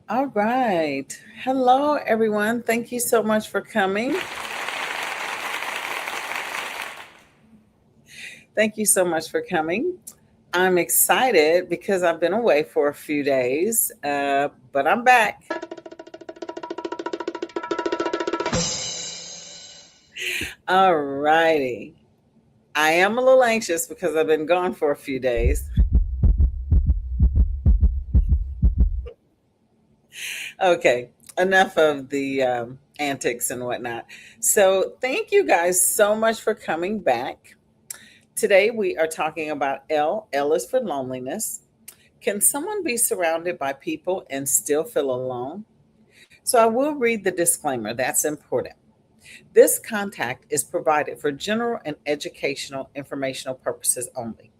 All right. Hello, everyone. Thank you so much for coming. Thank you so much for coming. I'm excited because I've been away for a few days, but I'm back. All righty. I am a little anxious because I've been gone for a few days. Okay, enough of the antics and whatnot. So, thank you guys so much for coming back. Today, we are talking about L. L is for loneliness. Can someone be surrounded by people and still feel alone? So I will read the disclaimer, that's important. This contact is provided for general and educational informational purposes only.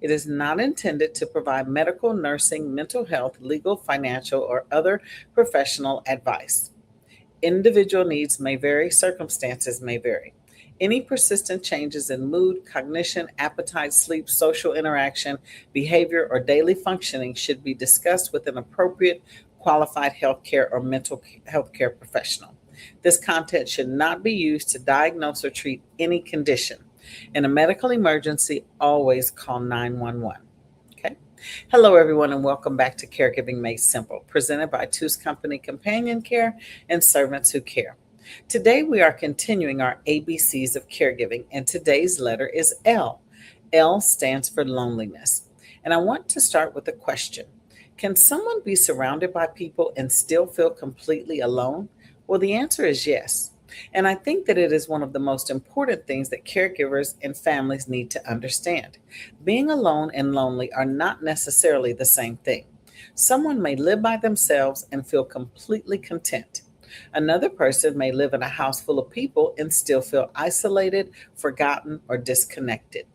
It is not intended to provide medical, nursing, mental health, legal, financial, or other professional advice. Individual needs may vary, circumstances may vary. Any persistent changes in mood, cognition, appetite, sleep, social interaction, behavior, or daily functioning should be discussed with an appropriate qualified healthcare or mental health care professional. This content should not be used to diagnose or treat any condition. In a medical emergency, always call 911. Okay. Hello, everyone, and welcome back to Caregiving Made Simple, presented by Two's Company Companion Care and Servants Who Care. Today, we are continuing our ABCs of Caregiving, and today's letter is L. L stands for loneliness. And I want to start with a question. Can someone be surrounded by people and still feel completely alone? Well, the answer is yes. And I think that it is one of the most important things that caregivers and families need to understand. Being alone and lonely are not necessarily the same thing. Someone may live by themselves and feel completely content. Another person may live in a house full of people and still feel isolated, forgotten, or disconnected.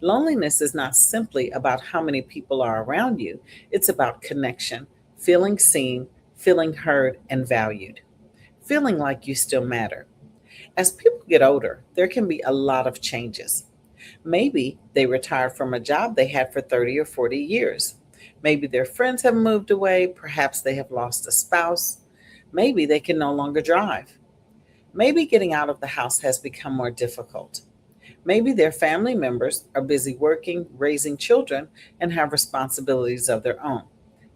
Loneliness is not simply about how many people are around you, it's about connection, feeling seen, feeling heard, and valued, feeling like you still matter. As people get older, there can be a lot of changes. Maybe they retired from a job they had for 30 or 40 years. Maybe their friends have moved away. Perhaps they have lost a spouse. Maybe they can no longer drive. Maybe getting out of the house has become more difficult. Maybe their family members are busy working, raising children, and have responsibilities of their own.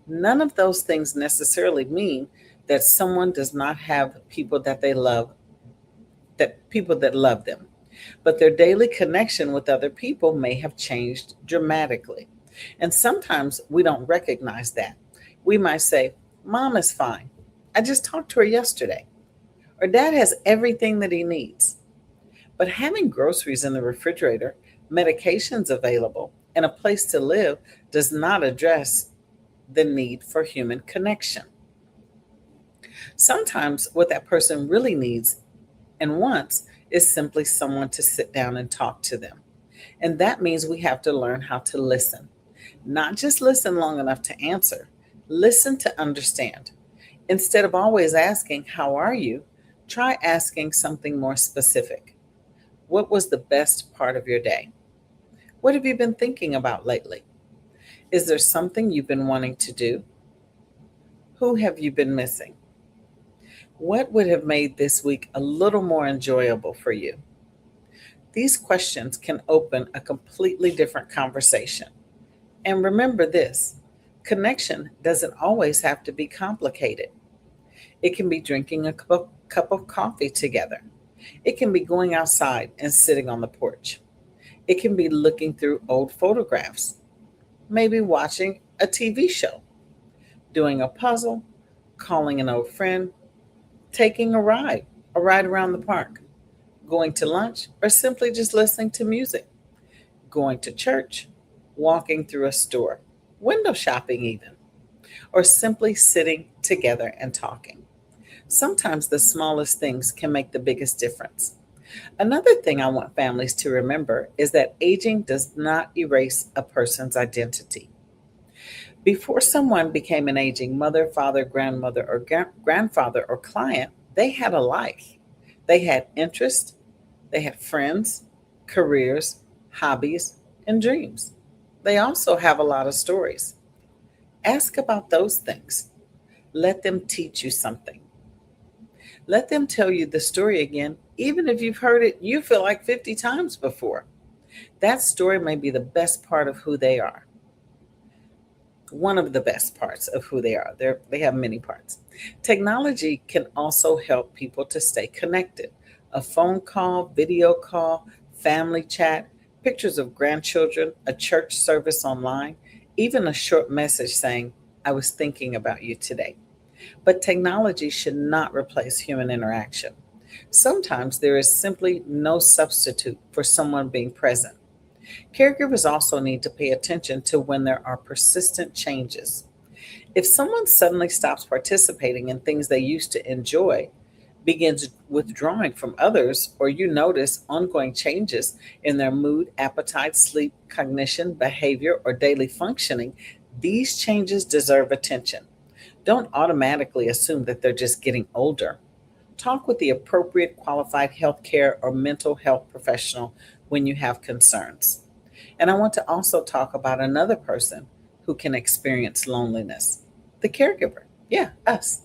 None of those things necessarily mean that someone does not have people that they love, that people that love them, but their daily connection with other people may have changed dramatically. And sometimes we don't recognize that. We might say, Mom is fine. I just talked to her yesterday. Or Dad has everything that he needs. But having groceries in the refrigerator, medications available, and a place to live does not address the need for human connection. Sometimes what that person really needs and wants is simply someone to sit down and talk to them. And that means we have to learn how to listen. Not just listen long enough to answer, listen to understand. Instead of always asking, How are you? Try asking something more specific. What was the best part of your day? What have you been thinking about lately? Is there something you've been wanting to do? Who have you been missing? What would have made this week a little more enjoyable for you? These questions can open a completely different conversation. And remember this, connection doesn't always have to be complicated. It can be drinking a cup of coffee together. It can be going outside and sitting on the porch. It can be looking through old photographs, maybe watching a TV show, doing a puzzle, calling an old friend, taking a ride around the park, going to lunch, or simply just listening to music, going to church, walking through a store, window shopping even, or simply sitting together and talking. Sometimes the smallest things can make the biggest difference. Another thing I want families to remember is that aging does not erase a person's identity. Before someone became an aging mother, father, grandmother, or grandfather or client, they had a life. They had interests, they had friends, careers, hobbies, and dreams. They also have a lot of stories. Ask about those things. Let them teach you something. Let them tell you the story again, even if you've heard it, you feel like 50 times before. That story may be the best part of who they are. One of the best parts of who they are. They have many parts. Technology can also help people to stay connected. A phone call, video call, family chat, pictures of grandchildren, a church service online, even a short message saying, I was thinking about you today. But technology should not replace human interaction. Sometimes there is simply no substitute for someone being present. Caregivers also need to pay attention to when there are persistent changes. If someone suddenly stops participating in things they used to enjoy, begins withdrawing from others, or you notice ongoing changes in their mood, appetite, sleep, cognition, behavior, or daily functioning, these changes deserve attention. Don't automatically assume that they're just getting older. Talk with the appropriate qualified healthcare or mental health professional when you have concerns. And I want to also talk about another person who can experience loneliness, the caregiver. Yeah, us.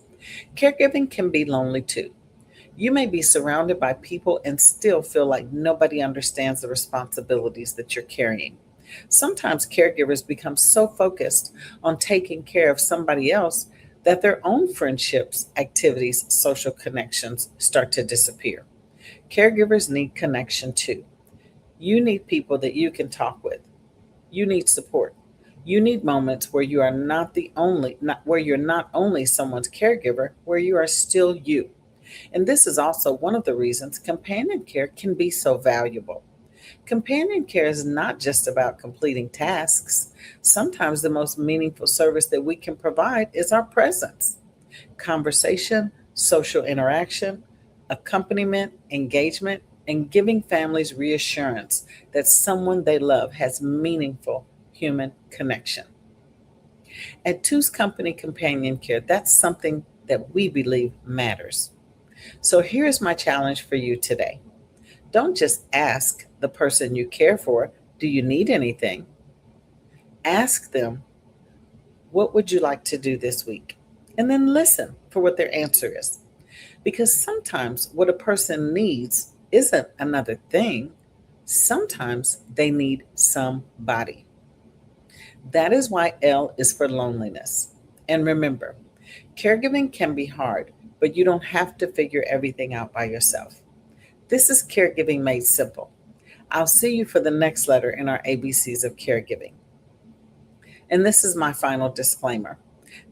Caregiving can be lonely too. You may be surrounded by people and still feel like nobody understands the responsibilities that you're carrying. Sometimes caregivers become so focused on taking care of somebody else that their own friendships, activities, social connections start to disappear. Caregivers need connection too. You need people that you can talk with. You need support. You need moments where you are not the only not where you're not only someone's caregiver, where you are still you. And this is also one of the reasons companion care can be so valuable. Companion care is not just about completing tasks. Sometimes the most meaningful service that we can provide is our presence. Conversation, social interaction, accompaniment, engagement, and giving families reassurance that someone they love has meaningful human connection. At Two's Company Companion Care, that's something that we believe matters. So here's my challenge for you today. Don't just ask the person you care for, do you need anything? Ask them, what would you like to do this week? And then listen for what their answer is. Because sometimes what a person needs isn't another thing, sometimes they need somebody. That is why L is for loneliness. And remember, caregiving can be hard, but you don't have to figure everything out by yourself. This is Caregiving Made Simple. I'll see you for the next letter in our ABCs of Caregiving. And this is my final disclaimer.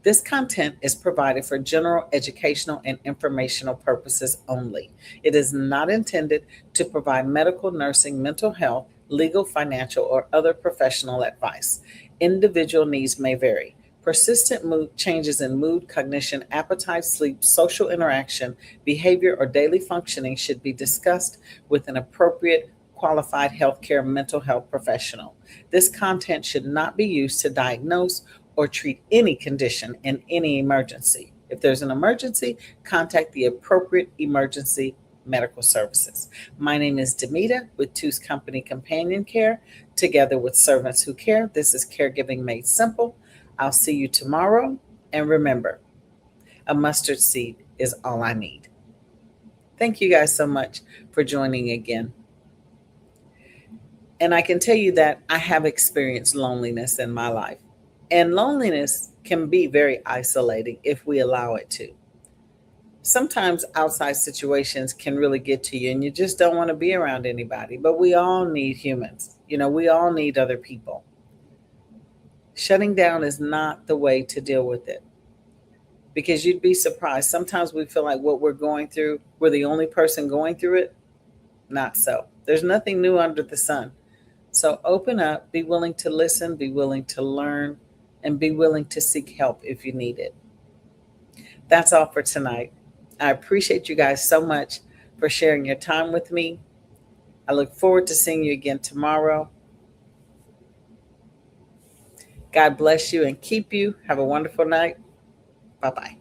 This content is provided for general educational and informational purposes only. It is not intended to provide medical, nursing, mental health, legal, financial, or other professional advice. Individual needs may vary. Persistent mood changes in mood, cognition, appetite, sleep, social interaction, behavior, or daily functioning should be discussed with an appropriate qualified healthcare mental health professional. This content should not be used to diagnose or treat any condition in any emergency. If there's an emergency, contact the appropriate emergency medical services. My name is Demita with Two's Company Companion Care, together with Servants Who Care. This is Caregiving Made Simple. I'll see you tomorrow. And remember, a mustard seed is all I need. Thank you guys so much for joining again. And I can tell you that I have experienced loneliness in my life. And loneliness can be very isolating if we allow it to. Sometimes outside situations can really get to you and you just don't want to be around anybody. But we all need humans. We all need other people. Shutting down is not the way to deal with it, because you'd be surprised. Sometimes we feel like what we're going through, we're the only person going through it. Not so. There's nothing new under the sun. So open up, be willing to listen, be willing to learn, and be willing to seek help if you need it. That's all for tonight. I appreciate you guys so much for sharing your time with me. I look forward to seeing you again tomorrow. God bless you and keep you. Have a wonderful night. Bye-bye.